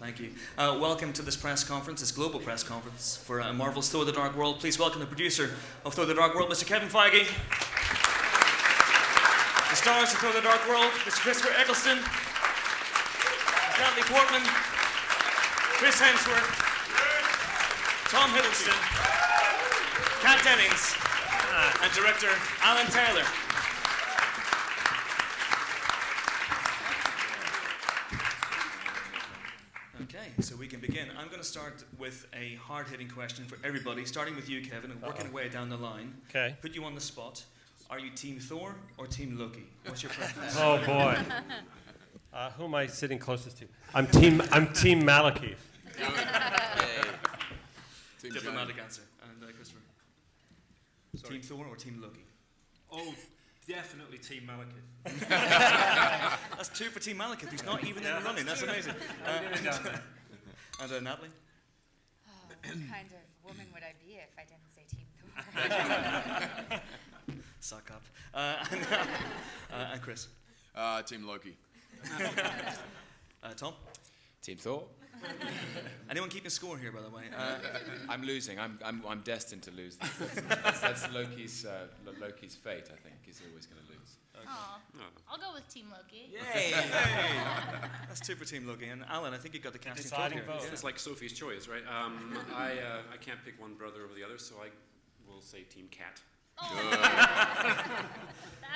Thank you. Welcome to this press conference, this global press conference for Marvel's Thor: The Dark World. Please welcome the producer of Thor: The Dark World, Mr. Kevin Feige. The stars of Thor: The Dark World, Mr. Christopher Eccleston, Natalie Portman, Chris Hemsworth, Tom Hiddleston, Kat Dennings, and director Alan Taylor. Okay, so we can begin. I'm going to start with a hard-hitting question for everybody, starting with you, Kevin, and working way down the line. Okay. Put you on the spot. Are you Team Thor or Team Loki? What's your preference? Oh boy. Who am I sitting closest to? I'm Team Malekith. Diplomatic answer. And Christopher? Sorry. Team Thor or Team Loki? Oh, definitely Team Malekith. That's two for Team Malekith. He's not even in the running. That's amazing. And Natalie? Oh, what kind of woman would I be if I didn't say Team Thor? Suck up. And Chris? Team Loki. Tom? Team Thor. Anyone keeping score here, by the way? I'm losing. I'm destined to lose. That's Loki's fate. I think he's always going to lose. Okay. I'll go with Team Loki. Yay! That's two for Team Loki. And Alan, I think you got the casting Deciding vote here. vote. It's like Sophie's choice, right? I can't pick one brother over the other, so I will say Team Cat. Oh.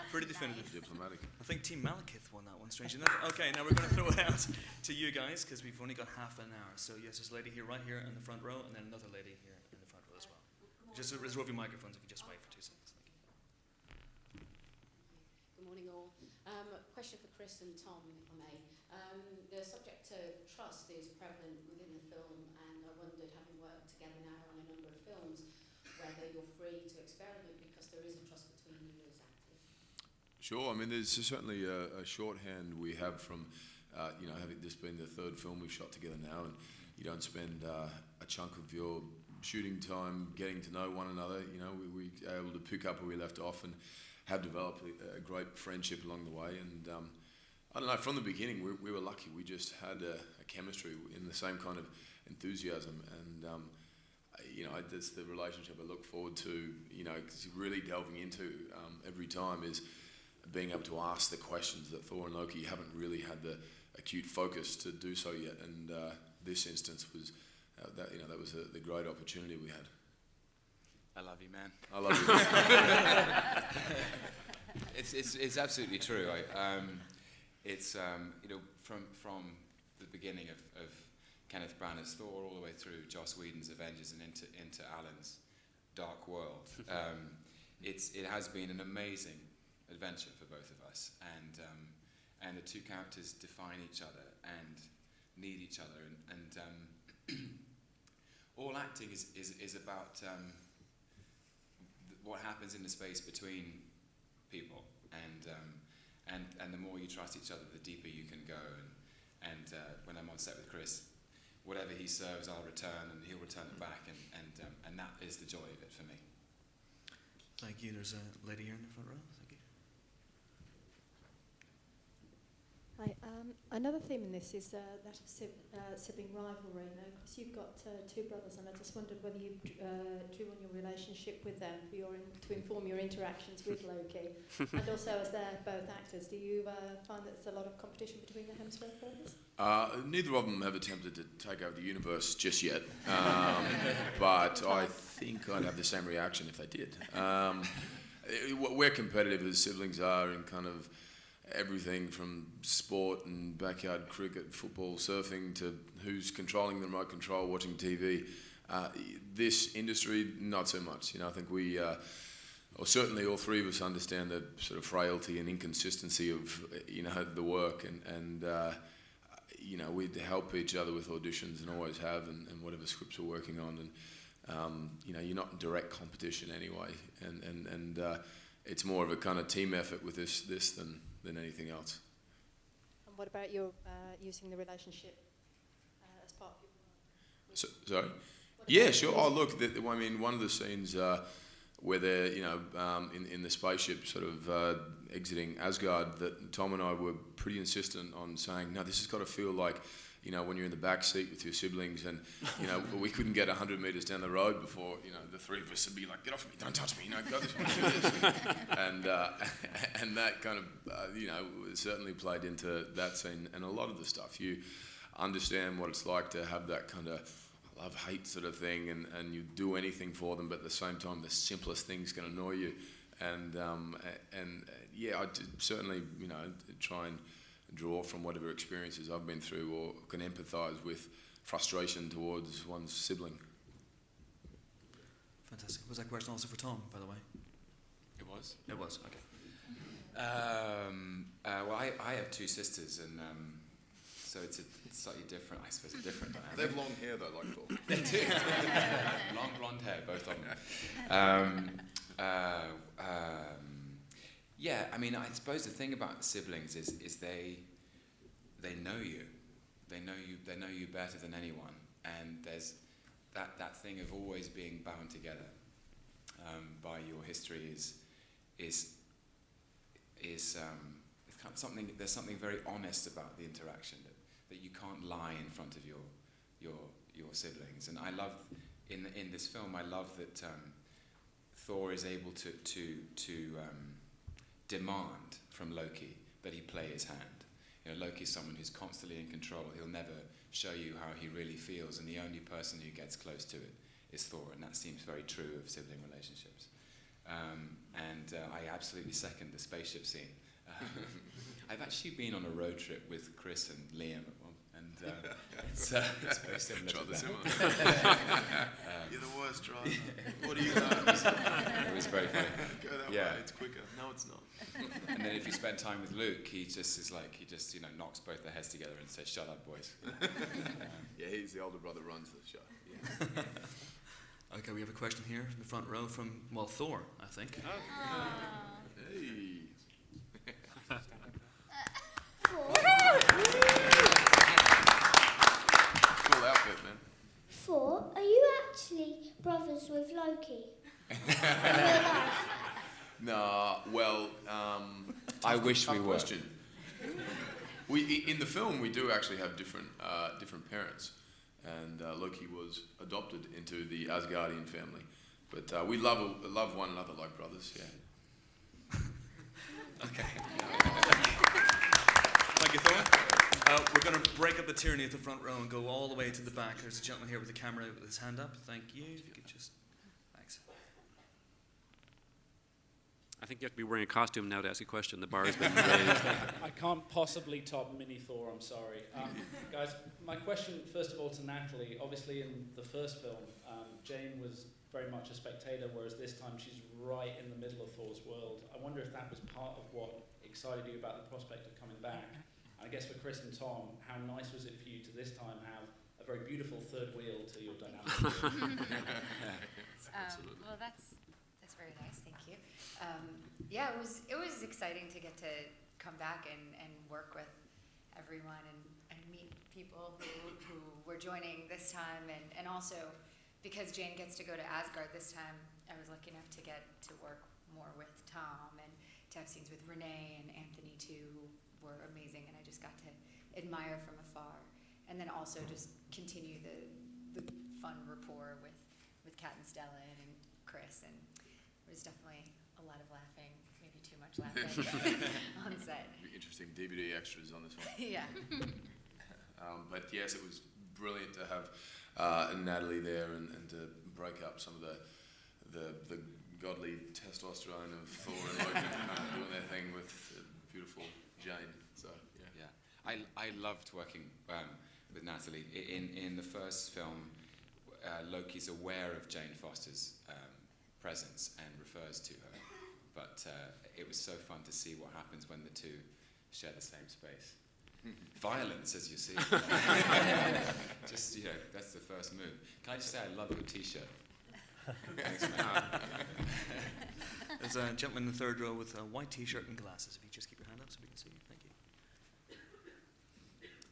Pretty definitive. Nice. Diplomatic. I think Team Malekith won that one, strangely enough. Okay, now we're going to throw it out to you guys, because we've only got half an hour. So yes, there's a lady here, right here in the front row, and then another lady here in the front row as well. Just reserve your microphones if you just wait for 2 seconds. Thank you. Good morning, all. Question for Chris and Tom, if I may. The subject to trust is prevalent within the film, and I wondered, having worked together now on a number of films, whether you're free to experiment because there is a trust between you as actors. Sure. I mean, there's certainly a shorthand we have from, having this been the third film we've shot together now, and you don't spend a chunk of your shooting time getting to know one another. You know, we are able to pick up where we left off and have developed a great friendship along the way. And I don't know, from the beginning, we were lucky. We just had a chemistry in the same kind of enthusiasm, and that's the relationship I look forward to, because really delving into every time is being able to ask the questions that Thor and Loki haven't really had the acute focus to do so yet. And this instance was, that was the great opportunity we had. I love you, man. I love you. It's absolutely true. From the beginning of Kenneth Branagh's Thor all the way through Joss Whedon's Avengers and into Alan's Dark World. It has been an amazing adventure for both of us, and the two characters define each other and need each other, and all acting is about what happens in the space between people, and the more you trust each other, the deeper you can go. And when I'm on set with Chris, whatever he serves, I'll return, and he'll return it back, and that is the joy of it for me. Thank you. There's a lady here in the front row. Thank you. Hi. Another theme in this is that of sibling rivalry. Now, because you've got two brothers, and I just wondered whether you drew on your relationship with them to inform your interactions with Loki. And also, as they're both actors, do you find that there's a lot of competition between the Hemsworth brothers? Neither of them have attempted to take over the universe just yet, but I think I'd have the same reaction if they did. We're competitive as siblings are in kind of everything from sport and backyard cricket, football, surfing, to who's controlling the remote control, watching TV. This industry, not so much. I think we, or certainly all three of us, understand the sort of frailty and inconsistency of, the work, and we help each other with auditions and always have, and whatever scripts we're working on, and you're not in direct competition anyway, and it's more of a kind of team effort with this than anything else. And what about your using the relationship as part of your... Sorry? Yeah, sure. Oh, look, one of the scenes where they're, in the spaceship sort of exiting Asgard, that Tom and I were pretty insistent on saying, no, this has got to feel like, when you're in the back seat with your siblings, and we couldn't get 100 meters down the road before the three of us would be like, "Get off me! Don't touch me! Go this way, do this." And that kind of certainly played into that scene, and a lot of the stuff. You understand what it's like to have that kind of love-hate sort of thing, and you do anything for them, but at the same time, the simplest things can annoy you, and I certainly try and draw from whatever experiences I've been through, or can empathise with frustration towards one's sibling. Fantastic. Was that question also for Tom, by the way? It was? It was, okay. Well, I have two sisters, and so it's slightly different, I suppose, a different dynamic. They have long hair though, like Thor. They do. Long blonde hair, both of them. Yeah, I mean, I suppose the thing about siblings is they know you. They know you better than anyone, and there's that thing of always being bound together by your history is it's kind of something. There's something very honest about the interaction that you can't lie in front of your siblings. And I love in this film. I love that Thor is able to demand from Loki that he play his hand. Loki's someone who's constantly in control. He'll never show you how he really feels, and the only person who gets close to it is Thor, and that seems very true of sibling relationships. I absolutely second the spaceship scene. I've actually been on a road trip with Chris and Liam at one, and it's very similar to that. You're the worst driver. What do you know? It was very funny. Go that Yeah. way, it's quicker. No, it's not. And then if you spend time with Luke, he just knocks both their heads together and says, "Shut up, boys." Yeah, he's the older brother, runs the show. Yeah. Okay, we have a question here in the front row from, Thor, I think. Hey. Cool outfit, man. Thor, are you actually brothers with Loki? In real life? No, well, I wish we were. Question. In the film, we do actually have different parents, and Loki was adopted into the Asgardian family. But we love one another like brothers. Yeah. Okay. Thank you, Thor. We're going to break up the tyranny at the front row and go all the way to the back. There's a gentleman here with the camera with his hand up. Thank you. If you could just... Thanks. I think you have to be wearing a costume now to ask a question. The bar has been raised. I can't possibly top Mini Thor, I'm sorry. Guys, my question, first of all, to Natalie. Obviously, in the first film, Jane was very much a spectator, whereas this time she's right in the middle of Thor's world. I wonder if that was part of what excited you about the prospect of coming back. And I guess for Chris and Tom, how nice was it for you to this time have a very beautiful third wheel to your dynamic? Well, that's very nice. Thank you. Yeah, it was exciting to get to come back and work with everyone and meet people who were joining this time, and also because Jane gets to go to Asgard this time, I was lucky enough to get to work more with Tom and to have scenes with Renee and Anthony too, who were amazing, and I just got to admire from afar, and then also just continue the fun rapport with Kat and Stella and Chris, and there was definitely a lot of laughing, maybe too much laughing on set. Interesting DVD extras on this one. Yeah. But yes, it was brilliant to have Natalie there and to break up some of the godly testosterone of Thor and Loki doing their thing with beautiful Jane. So Yeah. I loved working with Natalie. In the first film, Loki's aware of Jane Foster's presence and refers to her, but it was so fun to see what happens when the two share the same space. Violence, as you see. Just, that's the first move. Can I just say I love your t-shirt? Thanks, man. There's a gentleman in the third row with a white t-shirt and glasses. If you just keep your hand up so we can see you. Thank you.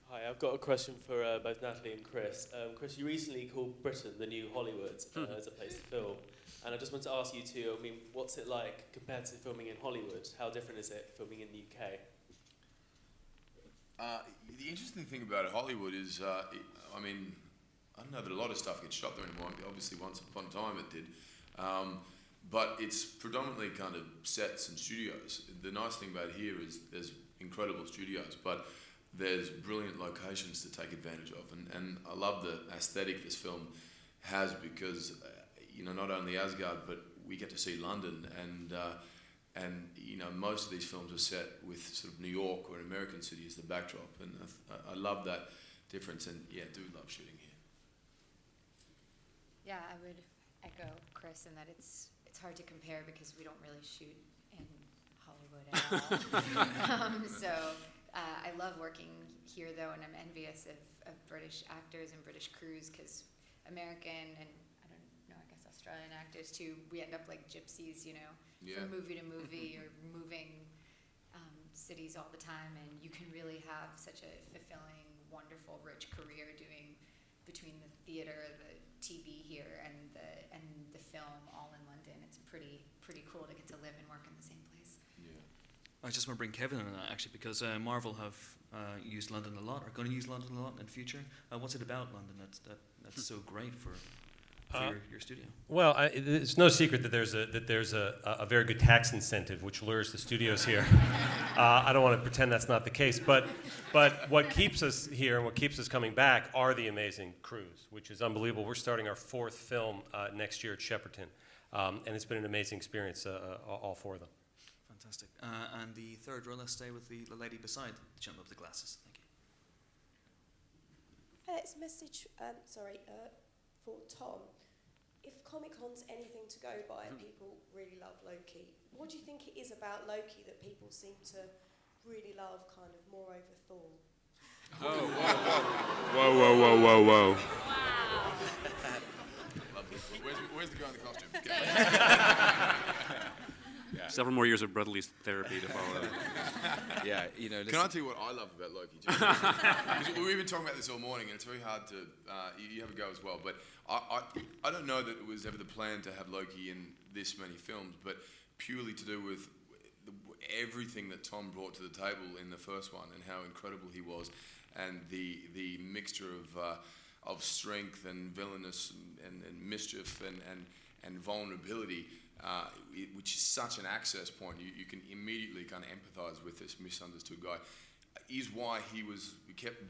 Hi, I've got a question for both Natalie and Chris. Chris, you recently called Britain the new Hollywood as a place to film. And I just want to ask you two, what's it like compared to filming in Hollywood? How different is it filming in the UK? The interesting thing about Hollywood is, I mean, I don't know that a lot of stuff gets shot there anymore. Obviously, once upon a time it did. But it's predominantly kind of sets and studios. The nice thing about here is there's incredible studios, but there's brilliant locations to take advantage of. And I love the aesthetic this film has because, not only Asgard, but we get to see London. And most of these films are set with sort of New York or an American city as the backdrop. And I love that difference. And yeah, do love shooting here. Yeah, I would echo Chris in that it's hard to compare because we don't really shoot in Hollywood at all. I love working here though, and I'm envious of British actors and British crews because American and I guess Australian actors too, we end up like gypsies, from movie to movie or moving cities all the time, and you can really have such a fulfilling, wonderful, rich career doing between the theater, the TV here, and the film all in London. It's pretty cool to get to live and work in the same place. Yeah. I just want to bring Kevin in on that actually because Marvel have used London a lot, are going to use London a lot in the future. What's it about London that's so great for your studio? Well, it's no secret that there's a very good tax incentive which lures the studios here. I don't want to pretend that's not the case, but what keeps us here and what keeps us coming back are the amazing crews, which is unbelievable. We're starting our 4th film next year at Shepperton, and it's been an amazing experience, all 4 of them. Fantastic. And the third row, let's stay with the lady beside the gentleman with the glasses. Thank you. It's a message, for Tom. If Comic-Con's anything to go by and people really love Loki, what do you think it is about Loki that people seem to really love kind of more over Thor? Oh, whoa. Wow. Where's the guy in the costume? Yeah. Several more years of brotherly therapy to follow. Yeah, Can I tell you what I love about Loki? Because we've been talking about this all morning, and it's very hard to. You have a go as well, but I don't know that it was ever the plan to have Loki in this many films, but purely to do with everything that Tom brought to the table in the first one, and how incredible he was, and the mixture of strength and villainous and mischief and vulnerability. Which is such an access point. You can immediately kind of empathize with this misunderstood guy. Is why we kept,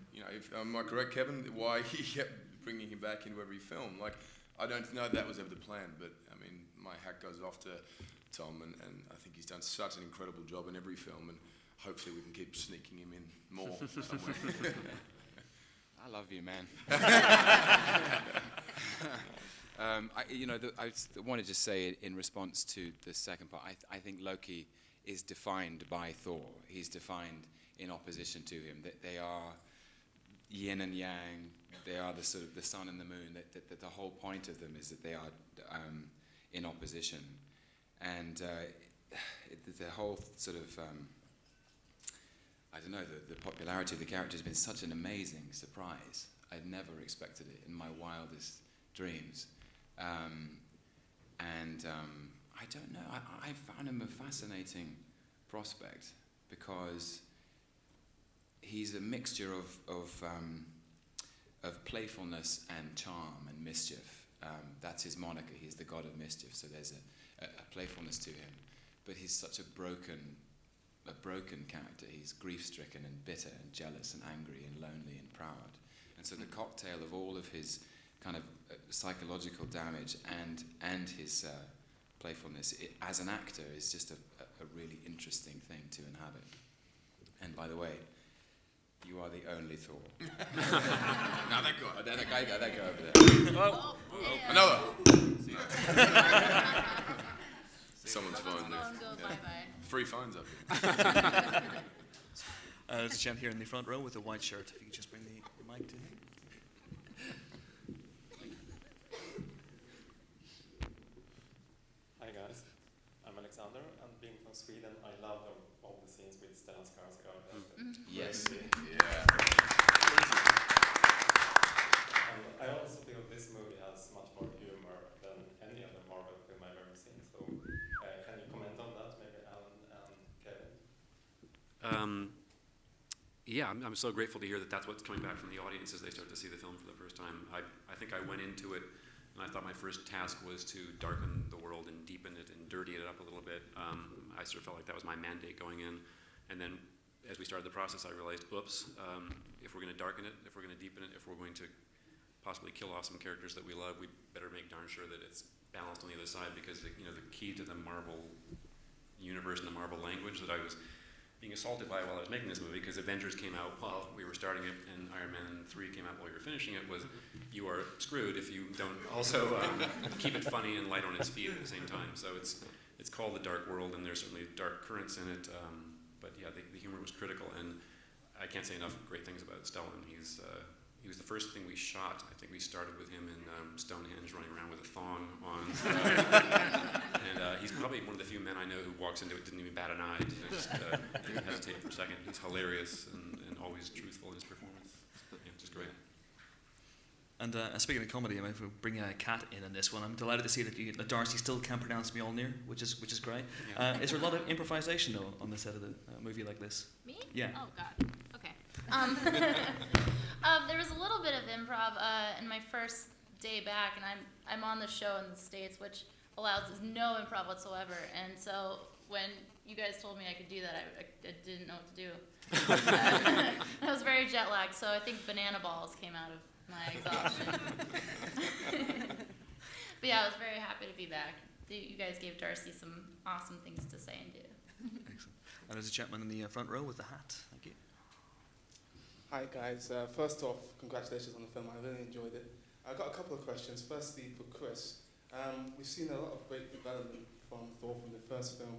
am I correct, Kevin? Why he kept bringing him back into every film. Like, I don't know that was ever the plan, but I mean, my hat goes off to Tom, and I think he's done such an incredible job in every film, and hopefully we can keep sneaking him in more somewhere. I love you, man. I wanted to say in response to the second part, I think Loki is defined by Thor. He's defined in opposition to him. That they are yin and yang. They are the sort of the sun and the moon. That the whole point of them is that they are in opposition, and the whole sort of the popularity of the character has been such an amazing surprise. I'd never expected it in my wildest dreams. I don't know. I found him a fascinating prospect because he's a mixture of playfulness and charm and mischief. That's his moniker. He's the god of mischief. So there's a playfulness to him, but he's such a broken character. He's grief-stricken and bitter and jealous and angry and lonely and proud. And so the cocktail of all of his kind of psychological damage and his playfulness as an actor is just a really interesting thing to inhabit. And by the way, you are the only Thor. Now that guy. That guy over there. Oh. Another. Someone's phone there. Bye-bye. Free phones up here. There's a gent here in the front row with a white shirt. If you could just bring the mic to him. Hi guys, I'm Alexander, and being from Sweden, I love all the scenes with Stellan Skarsgård. Yes. Yeah. I also feel this movie has much more humor than any other Marvel film I've ever seen. So, can you comment on that, maybe Alan and Kevin? Yeah, I'm so grateful to hear that that's what's coming back from the audience as they start to see the film for the first time. I think I went into it and I thought my first task was to darken the world and deepen it and dirty it up a little bit. I sort of felt like that was my mandate going in. And then as we started the process, I realized, oops, if we're going to darken it, if we're going to deepen it, if we're going to possibly kill off some characters that we love, we better make darn sure that it's balanced on the other side, because the key to the Marvel universe and the Marvel language that I was being assaulted by while I was making this movie, because Avengers came out while we were starting it and Iron Man 3 came out while we were finishing it, was you are screwed if you don't also keep it funny and light on its feet at the same time. So it's called The Dark World, and there's certainly dark currents in it, but yeah, the humor was critical, and I can't say enough great things about Stellan. He was the first thing we shot. I think we started with him in Stonehenge running around with a thong on. And he's probably one of the few men I know who walks into it, didn't even bat an eye, didn't hesitate for a second. He's hilarious and always truthful in his performance. Yeah, just great. And speaking of comedy, if we bring a cat in on this one, I'm delighted to see that Darcy still can't pronounce Mjolnir, which is great. Yeah. Is there a lot of improvisation though on the set of the movie like this? Me? Yeah. Oh God. Okay. There was a little bit of improv in my first day back, and I'm on the show in the States, which allows no improv whatsoever. And so when you guys told me I could do that, I didn't know what to do. I was very jet lagged, so I think banana balls came out of my exhaustion. But yeah, I was very happy to be back. You guys gave Darcy some awesome things to say and do. Excellent. And there's a gentleman in the front row with the hat. Thank you. Hi guys, first off, congratulations on the film, I really enjoyed it. I've got a couple of questions. Firstly, for Chris, we've seen a lot of great development from Thor from the first film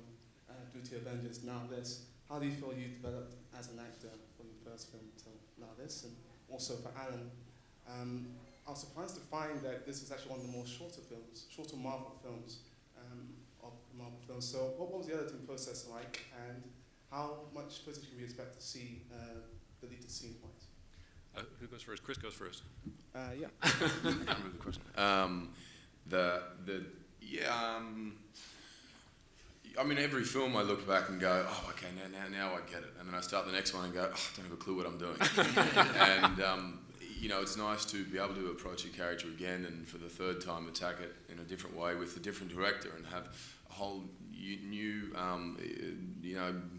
through to Avengers, now this. How do you feel you developed as an actor from the first film to now this? And also for Alan, I was surprised to find that this is actually one of the more shorter Marvel films of the Marvel films. So what was the editing process like, and how much footage can we expect to see deleted scene-wise? Who goes first? Chris goes first. Yeah. I remember the question. I mean, every film I look back and go, oh, okay, now I get it. And then I start the next one and go, oh, I don't have a clue what I'm doing. And, it's nice to be able to approach a character again and for the third time attack it in a different way with a different director and have a whole new,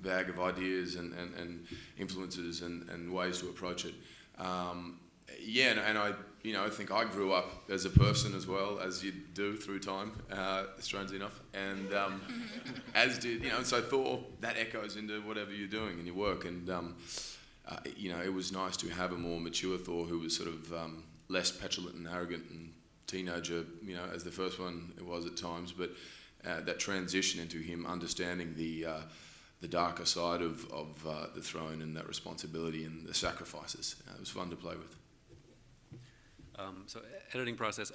bag of ideas and influences and ways to approach it. And I think I grew up as a person as well, as you do through time, strangely enough, and as did, so Thor, that echoes into whatever you're doing in your work, and it was nice to have a more mature Thor who was sort of less petulant and arrogant and teenager, as the first one it was at times, but that transition into him understanding the darker side of the throne and that responsibility and the sacrifices. It was fun to play with. So editing process.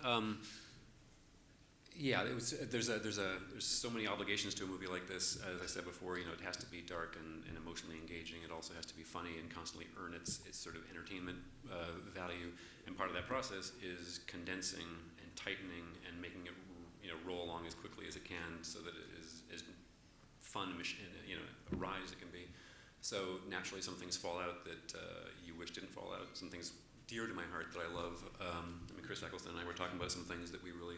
There's so many obligations to a movie like this. As I said before, it has to be dark and emotionally engaging. It also has to be funny and constantly earn its sort of entertainment value. And part of that process is condensing and tightening and making it roll along as quickly as it can, so that it is as fun and a ride as it can be. So naturally, some things fall out that you wish didn't fall out. Some things dear to my heart that I love. Chris Eccleston and I were talking about some things that we really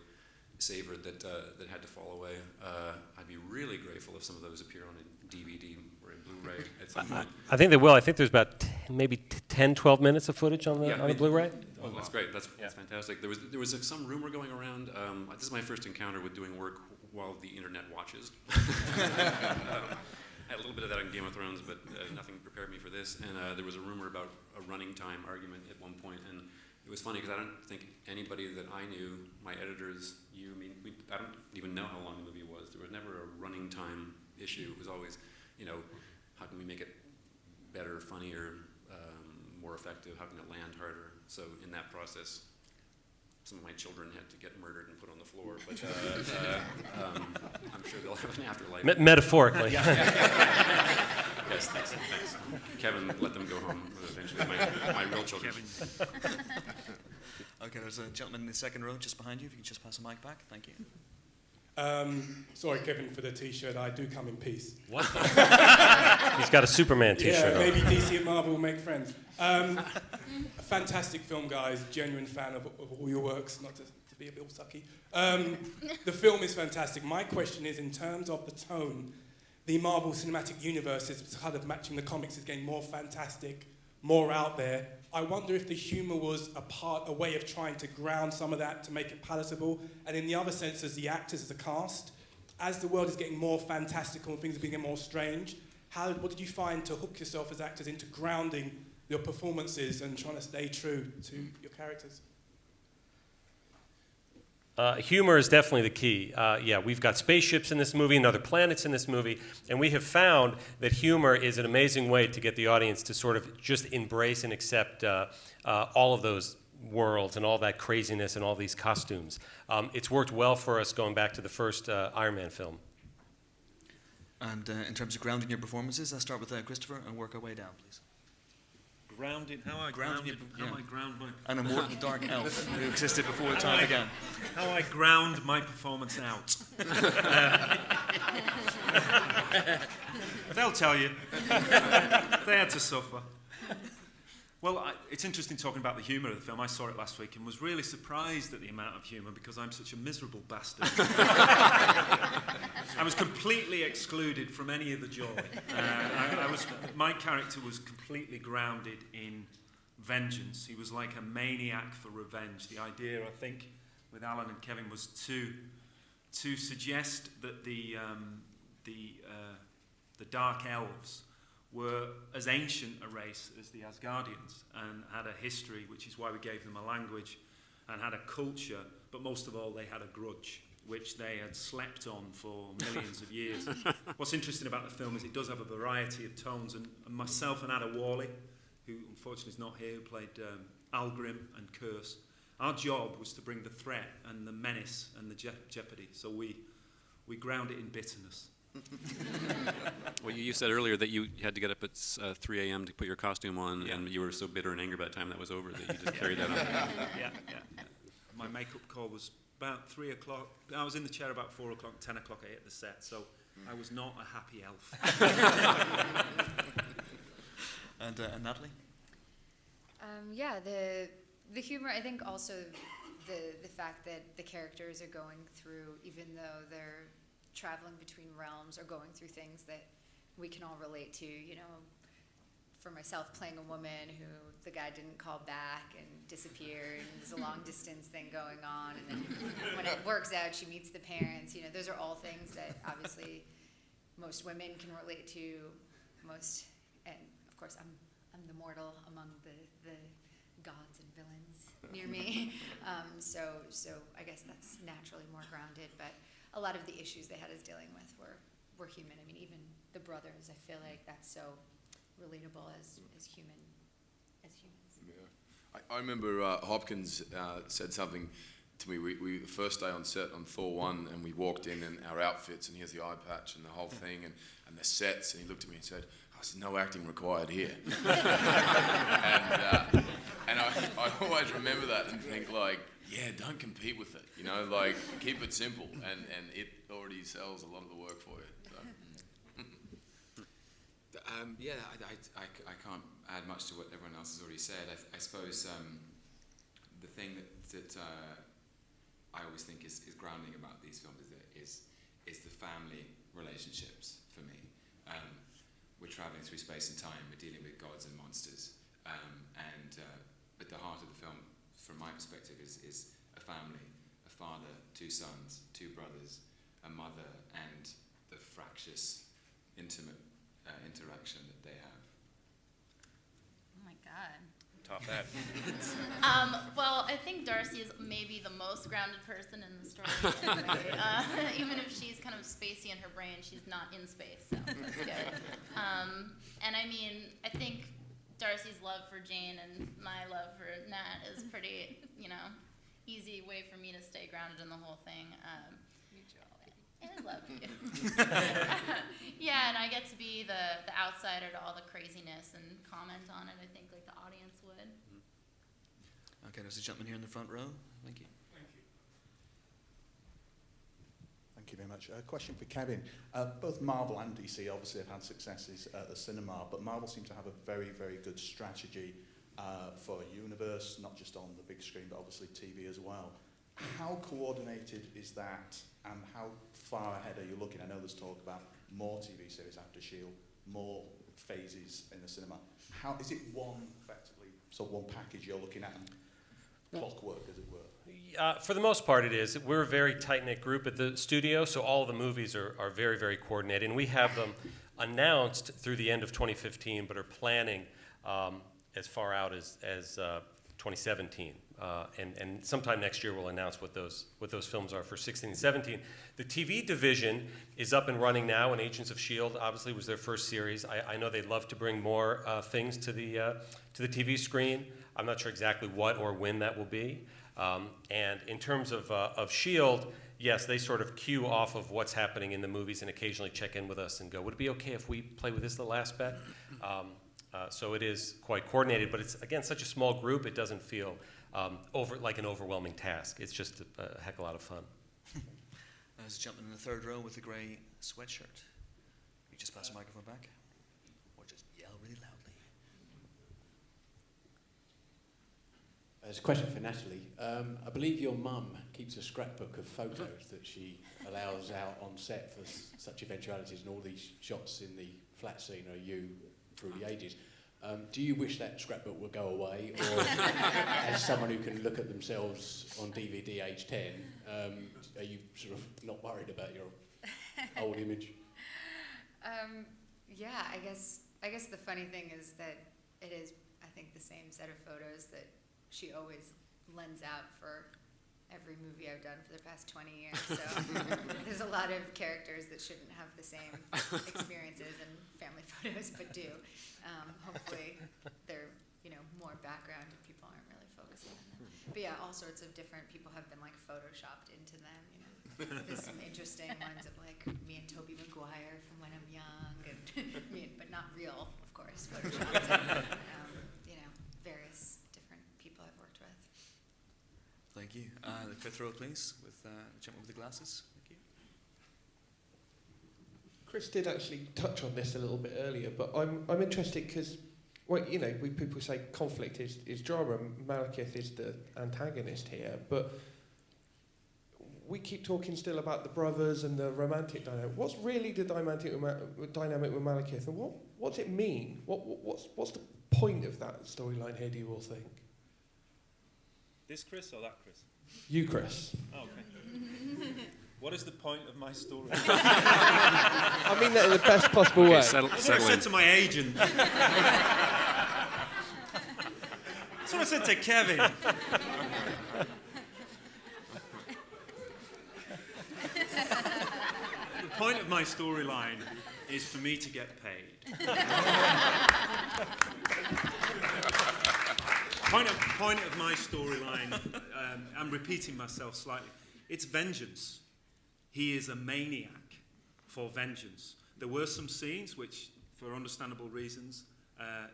savored that had to fall away. I'd be really grateful if some of those appear on a DVD or a Blu-ray at some point. I think they will. I think there's about maybe 10, 12 minutes of footage on the Blu-ray. Oh, that's great. That's fantastic. There was some rumor going around. This is my first encounter with doing work while the internet watches. I had a little bit of that on Game of Thrones, but nothing prepared me for this. And there was a rumor about a running time argument at one point, and it was funny because I don't think anybody that I knew, my editors, I don't even know how long the movie was. There was never a running time issue. It was always, how can we make it better, funnier, more effective? How can it land harder? So in that process, some of my children had to get murdered and put on the floor, but I'm sure they'll have an afterlife. Metaphorically. Yes, thanks. Kevin, let them go home eventually. My real children. Okay, there's a gentleman in the second row just behind you. If you could just pass the mic back, thank you. Sorry, Kevin, for the T-shirt. I do come in peace. What? He's got a Superman T-shirt yeah, on. maybe DC and Marvel will make friends. A fantastic film, guys. Genuine fan of all your works, not to be a little sucky. The film is fantastic. My question is, in terms of the tone, the Marvel Cinematic Universe is kind of matching the comics, is getting more fantastic, more out there. I wonder if the humour was a way of trying to ground some of that to make it palatable, and in the other sense, as the actors, as the cast, as the world is getting more fantastical and things are becoming more strange, what did you find to hook yourself as actors into grounding your performances and trying to stay true to your characters? Humor is definitely the key. Yeah, we've got spaceships in this movie and other planets in this movie, and we have found that humor is an amazing way to get the audience to sort of just embrace and accept all of those worlds and all that craziness and all these costumes. It's worked well for us going back to the first Iron Man film. And in terms of grounding your performances, I'll start with Christopher and work our way down, please. Grounded, how I ground my an immortal dark elf who existed before the time began. How I ground my performance out. They'll tell you. They had to suffer. Well, it's interesting talking about the humour of the film. I saw it last week and was really surprised at the amount of humour because I'm such a miserable bastard. I was completely excluded from any of the joy. My character was completely grounded in vengeance. He was like a maniac for revenge. The idea, I think, with Alan and Kevin was to suggest that the Dark Elves were as ancient a race as the Asgardians and had a history, which is why we gave them a language, and had a culture, but most of all they had a grudge, which they had slept on for millions of years. What's interesting about the film is it does have a variety of tones, and myself and Ada Worley, who unfortunately is not here, who played Algrim and Curse, our job was to bring the threat and the menace and the jeopardy, so we ground it in bitterness. Well, you said earlier that you had to get up at 3 a.m. to put your costume on, and you were so bitter and angry by the time that was over that you just carried that on. Yeah. My makeup call was about 3 o'clock. I was in the chair about 4 o'clock, 10 o'clock I hit the set, so I was not a happy elf. And Natalie? Yeah, the humor, I think also the fact that the characters are going through, even though they're traveling between realms or going through things that we can all relate to, you know, for myself playing a woman who the guy didn't call back and disappeared, and there's a long distance thing going on, and then when it works out she meets the parents, you know, those are all things that obviously most women can relate to, and of course I'm the mortal among the gods and villains near me, so I guess that's naturally more grounded, but a lot of the issues they had us dealing with were human. I mean, even the brothers, I feel like that's so relatable as humans. Yeah. I remember Hopkins said something to me. We first day on set on Thor 1, and we walked in our outfits, and he has the eye patch and the whole thing, and the sets, and he looked at me and said, "There's no acting required here." and I always remember that and think, like, yeah, don't compete with it, you know, like, keep it simple, and it already sells a lot of the work for you. So. Yeah, I can't add much to what everyone else has already said. I suppose the thing that I always think is grounding about these films is the family relationships for me. We're traveling through space and time, we're dealing with gods and monsters, but the heart of the film, from my perspective, is a family, a father, 2 sons, 2 brothers, a mother, and the fractious, intimate interaction that they have. Oh my God. Top that. Well, I think Darcy is maybe the most grounded person in the story. Anyway. Even if she's kind of spacey in her brain, she's not in space, so that's good. And I mean, I think Darcy's love for Jane and my love for Nat is pretty, easy way for me to stay grounded in the whole thing. I love you. Yeah, and I get to be the outsider to all the craziness and comment on it, I think, like the audience would. Okay, there's a gentleman here in the front row. Thank you. Thank much. A question for Kevin. Both Marvel and DC obviously have had successes at the cinema, but Marvel seems to have a very, very good strategy for a universe, not just on the big screen, but obviously TV as well. How coordinated is that, and how far ahead are you looking? I know there's talk about more TV series after S.H.I.E.L.D., more phases in the cinema. How is it effectively, one package you're looking at, and clockwork, as it were? For the most part, it is. We're a very tight-knit group at the studio, so all the movies are very, very coordinated. And we have them announced through the end of 2015, but are planning as far out as 2017. And sometime next year we'll announce what those films are for 16 and 17. The TV division is up and running now, and Agents of S.H.I.E.L.D. obviously was their first series. I know they'd love to bring more things to the TV screen. I'm not sure exactly what or when that will be. And in terms of S.H.I.E.L.D., yes, they sort of cue off of what's happening in the movies and occasionally check in with us and go, would it be okay if we play with this the last bet? So it is quite coordinated, but it's, again, such a small group, it doesn't feel like an overwhelming task. It's just a heck of a lot of fun. There's a gentleman in the third row with a grey sweatshirt. You just pass the microphone back, or just yell really loudly. There's a question for Natalie. I believe your mum keeps a scrapbook of photos that she allows out on set for such eventualities, and all these shots in the flat scene are you through the ages. Do you wish that scrapbook would go away, or as someone who can look at themselves on DVD age 10, are you sort of not worried about your old image? Yeah, I guess the funny thing is that it is, I think, the same set of photos that she always lends out for every movie I've done for the past 20 years. So there's a lot of characters that shouldn't have the same experiences and family photos, but do. Hopefully they're, more background if people aren't really focusing on them. But yeah, all sorts of different people have been like photoshopped into them, There's some interesting ones of like me and Tobey Maguire from when I'm young, and but not real, of course, photoshopped. And, various different people I've worked with. Thank you. The fifth row, please, with the gentleman with the glasses. Thank you. Chris did actually touch on this a little bit earlier, but I'm interested because, people say conflict is drama. Malekith is the antagonist here, but we keep talking still about the brothers and the romantic dynamic. What's really the dynamic with Malekith, and what's it mean? What's the point of that storyline here, do you all think? This Chris or that Chris? You, Chris. Oh, okay. What is the point of my story? I mean that in the best possible way. That's what I said to my agent. That's what I said to Kevin. The point of my storyline is for me to get paid. Point of my storyline, I'm repeating myself slightly, it's vengeance. He is a maniac for vengeance. There were some scenes which, for understandable reasons,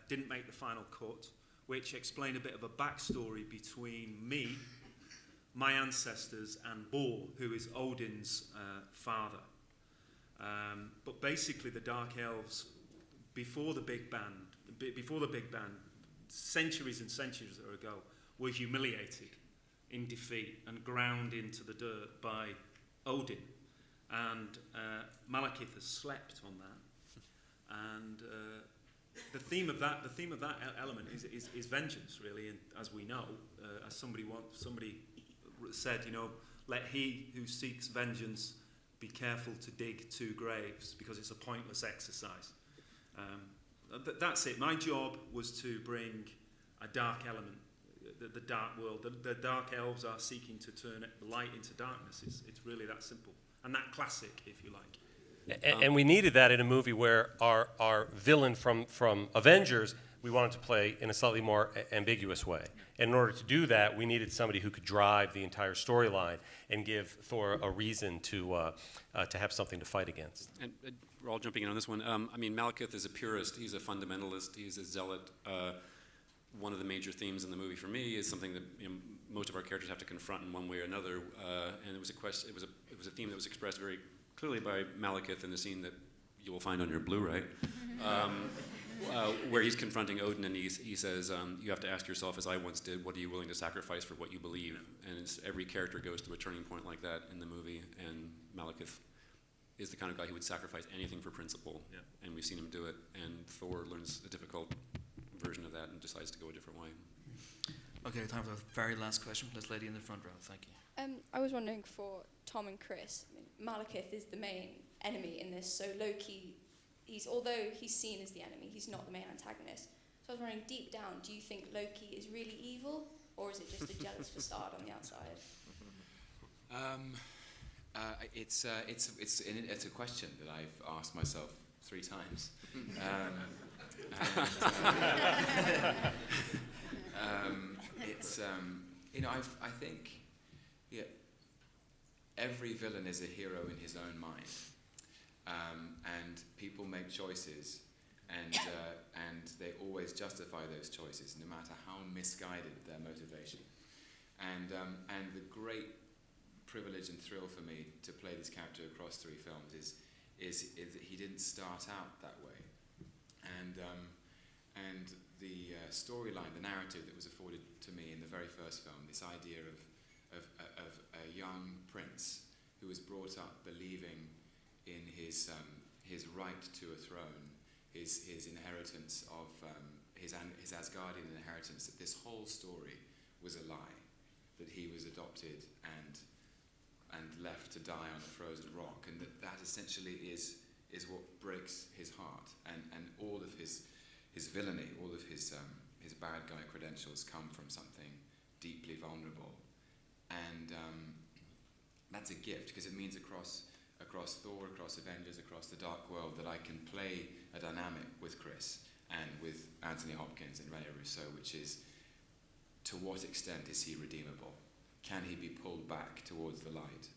didn't make the final cut, which explain a bit of a backstory between me, my ancestors, and Bor, who is Odin's father. But basically the Dark Elves, before the Big Bang, centuries and centuries ago, were humiliated in defeat and ground into the dirt by Odin. And Malekith has slept on that. And the theme of that element is vengeance, really. And as we know, as somebody said, let he who seeks vengeance be careful to dig two graves, because it's a pointless exercise. That's it. My job was to bring a dark element, the dark world. The dark elves are seeking to turn the light into darkness. It's really that simple. And that classic, if you like. And we needed that in a movie where our villain from Avengers, we wanted to play in a slightly more ambiguous way. And in order to do that, we needed somebody who could drive the entire storyline and give Thor a reason to have something to fight against. And we're all jumping in on this one. Malekith is a purist. He's a fundamentalist. He's a zealot. One of the major themes in the movie for me is something that most of our characters have to confront in one way or another. And it was a theme that was expressed very clearly by Malekith in the scene that you will find on your Blu-ray, where he's confronting Odin and he says, you have to ask yourself, as I once did, what are you willing to sacrifice for what you believe? And every character goes through a turning point like that in the movie, and Malekith is the kind of guy who would sacrifice anything for principle, and we've seen him do it, and Thor learns a difficult version of that and decides to go a different way. Okay, time for the very last question. This lady in the front row, thank you. I was wondering for Tom and Chris, I mean, Malekith is the main enemy in this, so Loki, although he's seen as the enemy, he's not the main antagonist. So I was wondering, deep down, do you think Loki is really evil, or is it just a jealous facade on the outside? It's a question that I've asked myself 3 times. I think every villain is a hero in his own mind, and people make choices, and they always justify those choices, no matter how misguided their motivation. And the great privilege and thrill for me to play this character across 3 films is that he didn't start out that way, and the storyline, the narrative that was afforded to me in the very first film, this idea of a young prince who was brought up believing in his right to a throne, his inheritance of his Asgardian inheritance, that this whole story was a lie, that he was adopted and left to die on a frozen rock, and that essentially is what breaks his heart, and all of his villainy, all of his bad guy credentials come from something deeply vulnerable, and that's a gift, because it means across Thor, across Avengers, across the Dark World, that I can play a dynamic with Chris and with Anthony Hopkins and Rene Russo, which is, to what extent is he redeemable? Can he be pulled back towards the light?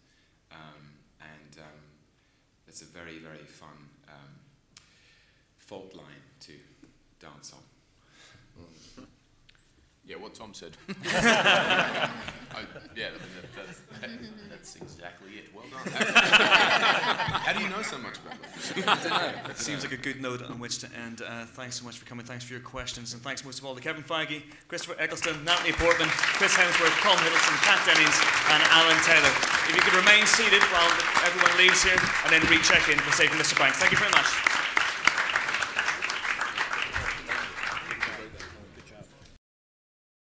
It's a very, very fun fault line to dance on. Yeah, what Tom said. That's exactly it. Well done. How do you know so much about it? I don't know. It seems like a good note on which to end. Thanks so much for coming. Thanks for your questions. And thanks most of all to Kevin Feige, Christopher Eccleston, Natalie Portman, Chris Hemsworth, Tom Hiddleston, Kat Dennings, and Alan Taylor. If you could remain seated while everyone leaves here, and then recheck in for Saving Mr. Banks. Thank you very much.